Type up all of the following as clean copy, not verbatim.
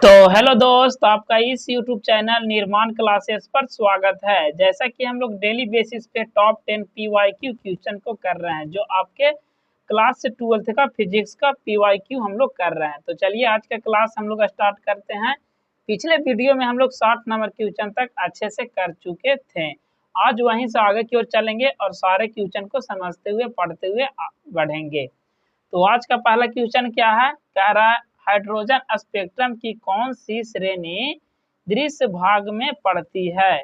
तो हेलो दोस्त, आपका इस YouTube चैनल निर्माण क्लासेस पर स्वागत है। जैसा कि हम लोग डेली बेसिस पे टॉप 10 PYQ क्वेश्चन को कर रहे हैं, जो आपके क्लास 12th का फिजिक्स का PYQ हम लोग कर रहे हैं। तो चलिए आज का क्लास हम लोग स्टार्ट करते हैं। पिछले वीडियो में हम लोग 60 नंबर क्वेश्चन तक अच्छे से कर चुके थे। आज वहीं से आगे की ओर चलेंगे और सारे क्वेश्चन को समझते हुए पढ़ते हुए बढ़ेंगे। तो आज का पहला क्वेश्चन क्या है, कह रहा है हाइड्रोजन स्पेक्ट्रम की कौन सी श्रेणी दृश्य भाग में पड़ती है।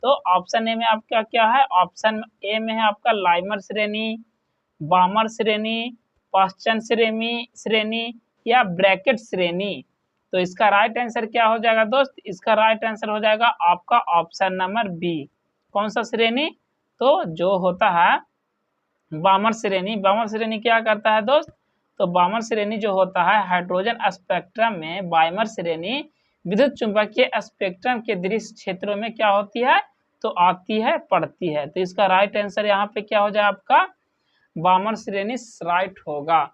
तो ऑप्शन ए में आपका क्या है, ऑप्शन ए में है आपका लाइमर श्रेणी, बामर श्रेणी, पाश्चन श्रेणी या ब्रैकेट श्रेणी। तो इसका राइट आंसर क्या हो जाएगा दोस्त, इसका राइट आंसर हो जाएगा आपका ऑप्शन नंबर बी। कौन सा श्रेणी, तो जो होता है बामर श्रेणी। बामर श्रेणी क्या करता है दोस्त, तो बामर श्रेणी जो होता है हाइड्रोजन स्पेक्ट्रम में बाइमर श्रेणी विद्युत चुंबकीय स्पेक्ट्रम के दृश्य क्षेत्रों में क्या होती है, तो आती है, पड़ती है। तो इसका राइट आंसर यहाँ पे क्या हो जाए आपका बामर श्रेणी राइट होगा।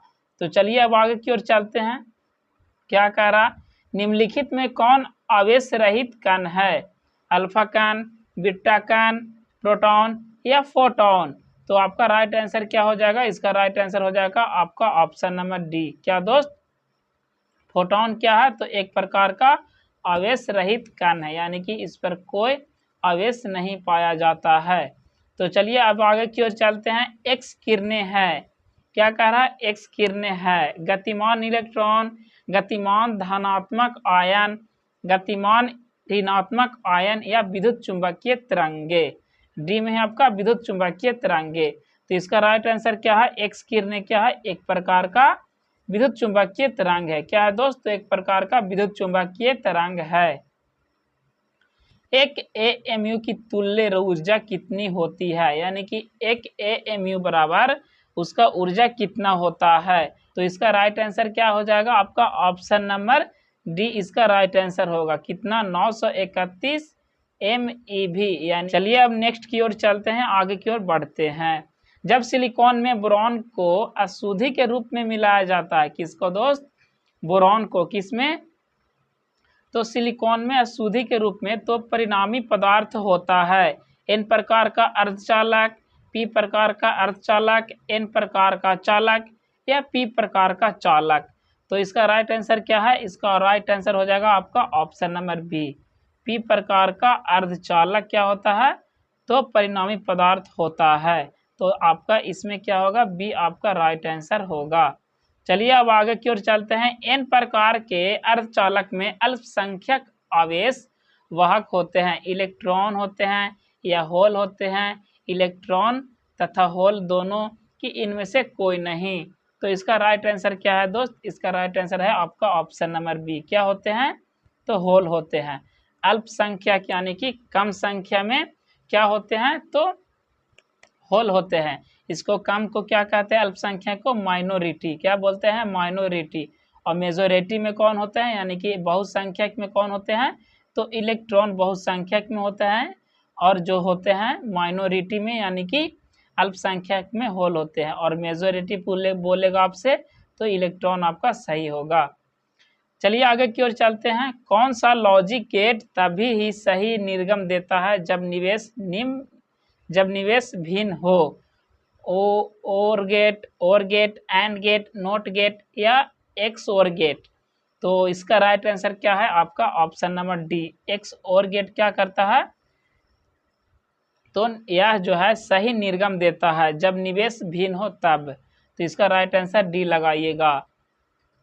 तो चलिए अब आगे की ओर चलते हैं। क्या कह रहा, निम्नलिखित में कौन आवेश रहित कण है, अल्फा कण, बीटा कण, प्रोटॉन या फोटॉन। तो आपका राइट आंसर क्या हो जाएगा, इसका राइट आंसर हो जाएगा आपका ऑप्शन नंबर डी। क्या दोस्त, फोटॉन क्या है, तो एक प्रकार का आवेश रहित कण है, यानी कि इस पर कोई आवेश नहीं पाया जाता है। तो चलिए अब आगे की ओर चलते हैं। एक्स किरणें है, क्या कह रहा है, एक्स किरणें है गतिमान इलेक्ट्रॉन, गतिमान धनात्मक आयन, गतिमान ऋणात्मक आयन या विद्युत चुंबकीय तरंगे। डी में है आपका विद्युत चुंबकीय तरंगे। तो इसका राइट आंसर क्या है, एक्स किरणें क्या है, एक प्रकार का विद्युत चुंबकीय तरंग है। क्या है दोस्त, एक प्रकार का विद्युत चुंबकीय तरंग है। एक AMU की तुल्य ऊर्जा कितनी होती है, यानी कि एक AMU बराबर उसका ऊर्जा कितना होता है। तो इसका राइट आंसर क्या हो जाएगा आपका ऑप्शन नंबर डी, इसका राइट आंसर होगा कितना, 931 MeV। यानी चलिए अब नेक्स्ट की ओर चलते हैं, आगे की ओर बढ़ते हैं। जब सिलिकॉन में बोरॉन को अशुद्धि के रूप में मिलाया जाता है, किसको दोस्त, बोरॉन को, किसमें, तो सिलिकॉन में अशुद्धि के रूप में, तो परिणामी पदार्थ होता है N प्रकार का अर्धचालक, P प्रकार का अर्धचालक, N प्रकार का चालक या P प्रकार का चालक। तो इसका राइट आंसर क्या है, इसका राइट आंसर हो जाएगा आपका ऑप्शन नंबर बी, P प्रकार का अर्धचालक क्या होता है, तो परिणामी पदार्थ होता है। तो आपका इसमें क्या होगा, बी आपका राइट आंसर होगा। चलिए अब आगे की ओर चलते हैं। N प्रकार के अर्धचालक में अल्पसंख्यक आवेश वाहक होते हैं, इलेक्ट्रॉन होते हैं या होल होते हैं, इलेक्ट्रॉन तथा होल दोनों की इनमें से कोई नहीं। तो इसका राइट आंसर क्या है दोस्त, इसका राइट आंसर है आपका ऑप्शन नंबर बी। क्या होते हैं, तो होल होते हैं। अल्पसंख्यक यानी कि कम संख्या में क्या होते हैं, तो होल होते हैं। इसको कम को क्या कहते हैं, अल्पसंख्यक को माइनॉरिटी क्या बोलते हैं, माइनॉरिटी। और मेजोरिटी में कौन होते हैं, यानी कि बहुसंख्यक में कौन होते हैं, तो इलेक्ट्रॉन बहुसंख्यक में होते हैं, और जो होते हैं माइनॉरिटी में यानी कि अल्पसंख्यक में होल होते हैं। और मेजोरिटी बोलेगा आपसे तो इलेक्ट्रॉन आपका सही होगा। चलिए आगे की ओर चलते हैं। कौन सा लॉजिक गेट तभी ही सही निर्गम देता है जब निवेश भिन्न हो, or gate, and gate, not gate या एक्स और गेट। तो इसका राइट आंसर क्या है आपका option number D, X or gate क्या करता है, तो यह जो है सही निर्गम देता है जब निवेश भिन्न हो तब। तो इसका राइट आंसर डी लगाइएगा।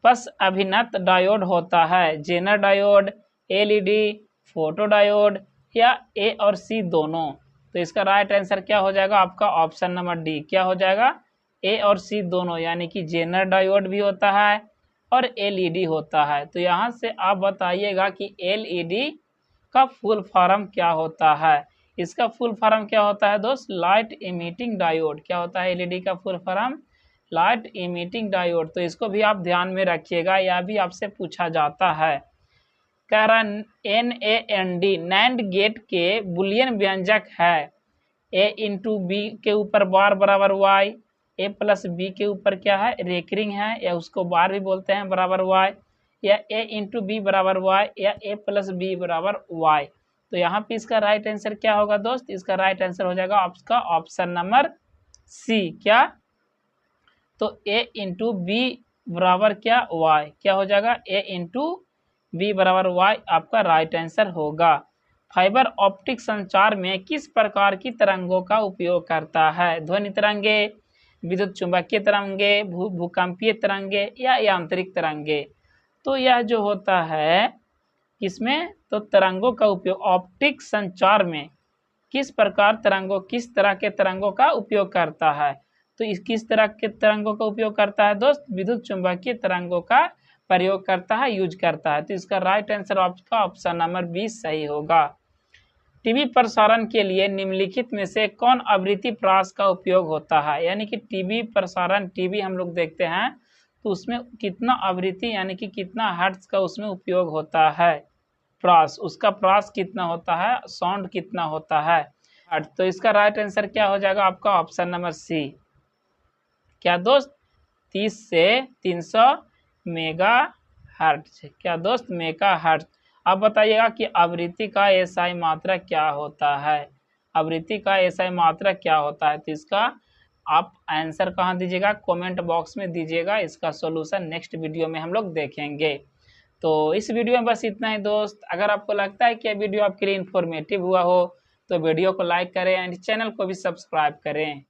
बस अभिन्नत डायोड होता है, zener diode, LED, photo diode या ए और सी दोनों। तो इसका राइट आंसर क्या हो जाएगा आपका ऑप्शन नंबर डी, क्या हो जाएगा, ए और सी दोनों, यानी कि जेनर डायोड भी होता है और LED होता है। तो यहाँ से आप बताइएगा कि LED का फुल फॉर्म क्या होता है। इसका फुल फॉर्म क्या होता है दोस्त, लाइट इमिटिंग डायोड। क्या होता है LED का full form, light emitting diode. तो इसको भी आप ध्यान में रखिएगा, यह भी आपसे पूछा जाता है। कह रहा NAND नैंड गेट के बुलियन व्यंजक है, A इंटू बी के ऊपर बार बराबर Y, A प्लस बी के ऊपर क्या है, रेकरिंग है या उसको बार भी बोलते हैं बराबर Y, या ए इंटू बी बराबर वाई या ए प्लस बी बराबर वाई। तो यहाँ पे इसका राइट आंसर क्या होगा दोस्त? इसका राइट आंसर हो जाएगा आपका ऑप्शन नंबर सी। क्या? तो ए इंटू बी बराबर क्या? वाई। क्या हो जाएगा? ए इंटू बी बराबर वाई आपका राइट आंसर होगा। फाइबर ऑप्टिक संचार में किस प्रकार की तरंगों का उपयोग करता है? ध्वनि तरंगे, विद्युत चुंबकीय तरंगे, भूकंपीय तरंगे या यांत्रिक तरंगे? तो यह जो होता है किसमें? तो तरंगों का उपयोग ऑप्टिक संचार में किस तरह के तरंगों का उपयोग करता है? तो इस किस तरह के तरंगों का उपयोग करता है दोस्त? विद्युत चुंबकीय तरंगों का प्रयोग करता है, यूज करता है। तो इसका राइट आंसर आपका ऑप्शन नंबर 20 सही होगा। टीवी प्रसारण के लिए निम्नलिखित में से कौन आवृत्ति प्रास का उपयोग होता है? यानी कि टीवी प्रसारण, टीवी हम लोग देखते हैं तो उसमें कितना आवृत्ति यानी कि कितना हर्ट्ज का उसमें उपयोग होता है? प्रास, उसका प्रास कितना होता है, साउंड कितना होता है, हर्ट्ज। तो इसका राइट आंसर क्या हो जाएगा आपका ऑप्शन नंबर सी। क्या दोस्त? 30 से 300 मेगा हर्ट्ज। क्या दोस्त? Mega hertz. अब बताइएगा कि आवृत्ति का एसआई मात्रा क्या होता है? आवृत्ति का एसआई मात्रा क्या होता है? तो इसका आप आंसर कहाँ दीजिएगा? कमेंट बॉक्स में दीजिएगा। इसका सॉल्यूशन नेक्स्ट वीडियो में हम लोग देखेंगे। तो इस वीडियो में बस इतना ही दोस्त। अगर आपको लगता है कि यह वीडियो आपके लिए इन्फॉर्मेटिव हुआ हो तो वीडियो को लाइक करें एंड चैनल को भी सब्सक्राइब करें।